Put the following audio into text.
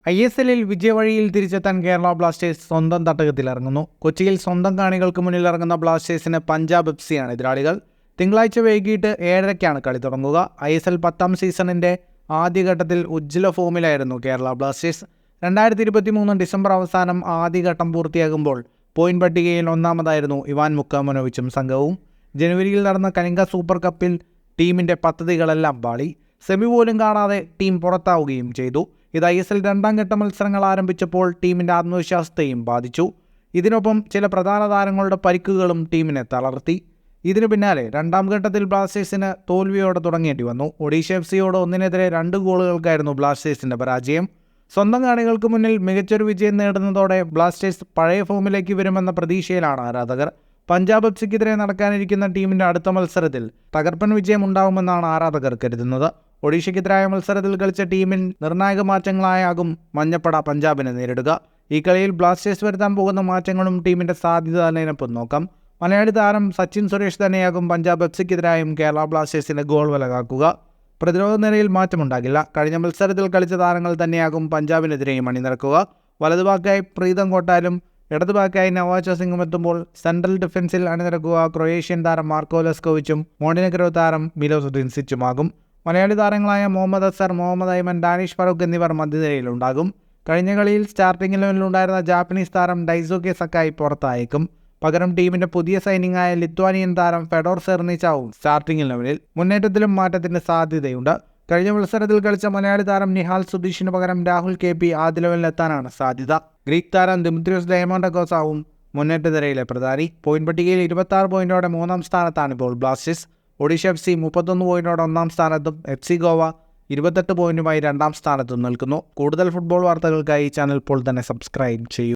ISLൽ വിജയവഴിയിൽ തിരിച്ചെത്താൻ കേരള ബ്ലാസ്റ്റേഴ്സ് സ്വന്തം തട്ടകത്തിലിറങ്ങുന്നു. കൊച്ചിയിൽ സ്വന്തം കാണികൾക്ക് മുന്നിൽ ഇറങ്ങുന്ന ബ്ലാസ്റ്റേഴ്സിന് പഞ്ചാബ് FC-യാണ് എതിരാളികൾ. തിങ്കളാഴ്ച വൈകിട്ട് 7:30-ക്കാണ് കളി തുടങ്ങുക. ISL 10ാം സീസണിൻ്റെ ആദ്യഘട്ടത്തിൽ ഉജ്ജ്വല ഫോമിലായിരുന്നു കേരള ബ്ലാസ്റ്റേഴ്സ്. 2023 ഡിസംബർ അവസാനം ആദ്യഘട്ടം പൂർത്തിയാകുമ്പോൾ പോയിന്റ് പട്ടികയിൽ ഒന്നാമതായിരുന്നു ഇവാൻ മുക്കാമനോവിച്ചും സംഘവും. ജനുവരിയിൽ നടന്ന കലിംഗ സൂപ്പർ കപ്പിൽ ടീമിൻ്റെ പദ്ധതികളെല്ലാം പാളി. സെമി പോലും കാണാതെ ടീം പുറത്താവുകയും ചെയ്തു. ഇത് ISL 2ാം ഘട്ട മത്സരങ്ങൾ ആരംഭിച്ചപ്പോൾ ടീമിൻ്റെ ആത്മവിശ്വാസത്തെയും ബാധിച്ചു. ഇതിനൊപ്പം ചില പ്രധാന താരങ്ങളുടെ പരിക്കുകളും ടീമിനെ തളർത്തി. ഇതിനു പിന്നാലെ 2ാം ഘട്ടത്തിൽ ബ്ലാസ്റ്റേഴ്സിന് തോൽവിയോടെ തുടങ്ങേണ്ടി വന്നു. ഒഡീഷ FC-യോട് 1-2 ഗോളുകൾക്കായിരുന്നു ബ്ലാസ്റ്റേഴ്സിൻ്റെ പരാജയം. സ്വന്തം കാണികൾക്ക് മുന്നിൽ മികച്ചൊരു വിജയം നേടുന്നതോടെ ബ്ലാസ്റ്റേഴ്സ് പഴയ ഫോമിലേക്ക് വരുമെന്ന പ്രതീക്ഷയിലാണ് ആരാധകർ. പഞ്ചാബ് FC-ക്കെതിരെ നടക്കാനിരിക്കുന്ന ടീമിൻ്റെ അടുത്ത മത്സരത്തിൽ തകർപ്പൻ വിജയം ഉണ്ടാവുമെന്നാണ് ആരാധകർ കരുതുന്നത്. ഒഡീഷയ്ക്കെതിരായ മത്സരത്തിൽ കളിച്ച ടീമിൽ നിർണായക മാറ്റങ്ങളായാകും മഞ്ഞപ്പട പഞ്ചാബിനെ നേരിടുക. ഈ കളിയിൽ ബ്ലാസ്റ്റേഴ്സ് വരുത്താൻ പോകുന്ന മാറ്റങ്ങളും ടീമിൻ്റെ സാധ്യത ലൈനപ്പും നോക്കാം. മലയാളി താരം സച്ചിൻ സുരേഷ് തന്നെയാകും പഞ്ചാബ് FC-ക്കെതിരായും കേരള ബ്ലാസ്റ്റേഴ്സിൻ്റെ ഗോൾ വല കാക്കുക. പ്രതിരോധ നിരയിൽ മാറ്റമുണ്ടാകില്ല. കഴിഞ്ഞ മത്സരത്തിൽ കളിച്ച താരങ്ങൾ തന്നെയാകും പഞ്ചാബിനെതിരെയും അണിനിരക്കുക. വലതുഭാഗത്തായി പ്രീതം കോട്ടാലും ഇടതുഭാഗത്തായി നവാസ് സിംഗും എത്തുമ്പോൾ സെൻട്രൽ ഡിഫൻസിൽ അണിനിരക്കുക ക്രൊയേഷ്യൻ താരം മാർക്കോ ലെസ്കോവിച്ചും മോണ്ടിനെഗ്രോ താരം മിലോസ് സിച്ചുമാകും. മലയാളി താരങ്ങളായ മുഹമ്മദ് അസർ, മുഹമ്മദ് ഐമൻ, ഡാനിഷ് ഫറൂഖ് എന്നിവർ മധ്യനിരയിലുണ്ടാകും. കഴിഞ്ഞ കളിയിൽ സ്റ്റാർട്ടിംഗ് ഇലവനിലുണ്ടായിരുന്ന ജാപ്പനീസ് താരം ഡൈസോക്കെ സക്കായി പുറത്തായേക്കും. പകരം ടീമിൻ്റെ പുതിയ സൈനിങ്ങായ ലിത്വാനിയൻ താരം ഫെഡോർ സെർണിച്ചാവും സ്റ്റാർട്ടിംഗ് ഇലവനിൽ. മുന്നേറ്റത്തിലും മാറ്റത്തിന് സാധ്യതയുണ്ട്. കഴിഞ്ഞ മത്സരത്തിൽ കളിച്ച മലയാളി താരം നിഹാൽ സുധീഷിന് പകരം രാഹുൽ KP ആദ്യ ലെവലിലെത്താനാണ് സാധ്യത. ഗ്രീക്ക് താരം ദിമിത്രിയോസ് ഡയമോണ്ടഗോസാവും മുന്നേറ്റ നിരയിലെ പ്രധാനി. പോയിന്റ് പട്ടികയിൽ 26 പോയിന്റോടെ 3ാം സ്ഥാനത്താണിപ്പോൾ ബ്ലാസ്റ്റേഴ്സ്. ഒഡീഷ FC 31 പോയിന്റോടെ 1ാം സ്ഥാനത്തും FC ഗോവ 28 പോയിന്റുമായി 2ാം സ്ഥാനത്തും നിൽക്കുന്നു. കൂടുതൽ ഫുട്ബോൾ വാർത്തകൾക്കായി ഈ ചാനൽ ഇപ്പോൾ തന്നെ സബ്സ്ക്രൈബ് ചെയ്യൂ.